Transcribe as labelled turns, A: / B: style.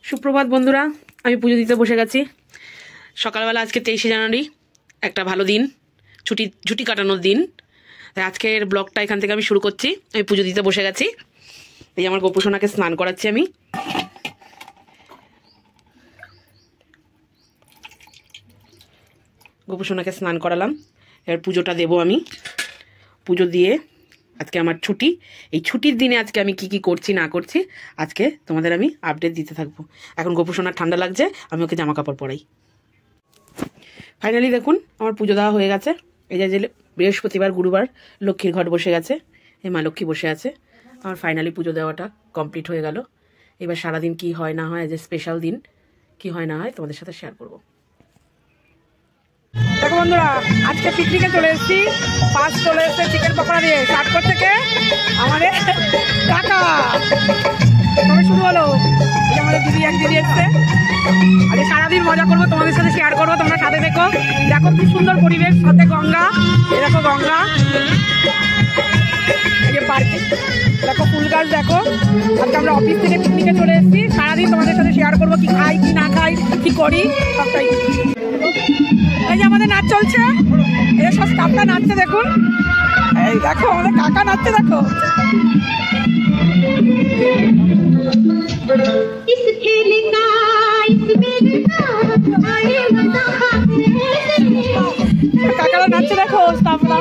A: সুপ্রভাত বন্ধুরা, আমি পুজো দিতে বসে গেছি। সকালবেলা আজকে 23শে জানুয়ারি, একটা ভালো দিন, ছুটি কাটানোর দিন। তাই আজকের ব্লগটা এখান থেকে আমি শুরু করছি। আমি পুজো দিতে বসে গেছি। এই আমার গোপুসোনাকে স্নান করাচ্ছি আমি। গোপুসোনাকে স্নান করালাম, এবার পুজোটা দেবো আমি। পুজো দিয়ে আজকে আমার ছুটি। এই ছুটির দিনে আজকে আমি কি করছি না করছি আজকে তোমাদের আমি আপডেট দিতে থাকবো। এখন গোপুসোনার ঠান্ডা লাগছে, আমি ওকে জামা কাপড় পরাই। ফাইনালি দেখুন আমার পুজো দেওয়া হয়ে গেছে। এই যে বৃহস্পতিবার গুরুবার লক্ষ্মীর ঘট বসে গেছে, এই মা লক্ষ্মী বসে আছে। আমার ফাইনালি পুজো দেওয়াটা কমপ্লিট হয়ে গেল। এবার সারাদিন কি হয় না হয়, যে স্পেশাল দিন কি হয় না হয় তোমাদের সাথে শেয়ার করবো। দেখো বন্ধুরা, আজকে পিকনিকে চলে এসেছি। ফার্স্ট চলে এসেছে চিকেন পকোড়া দিয়ে। স্টার্ট করছে কে? আমাদের কাকা। তবে শুরু হলো, আমাদের দিদি এক দিদি এসছে। আজকে সারাদিন মজা করবো, তোমাদের সাথে শেয়ার করবো। তোমরা সাথে দেখো। দেখো কি সুন্দর পরিবেশ, সাথে গঙ্গা। এ দেখো গঙ্গা, এই যে পার্কে দেখো ফুল গাছ। দেখো আজকে আমরা অফিস থেকে পিকনিকে চলে এসেছি। সারাদিন তোমাদের সাথে শেয়ার করবো কি খাই কি না খাই, কি করি সবটাই। এই যে আমাদের নাচ চলছে, এই সব স্টাফরা নাচছে দেখুন। এই দেখো আমাদের কাকা নাচছে, দেখো। কাকারা নাচছে দেখো, স্টাফরা।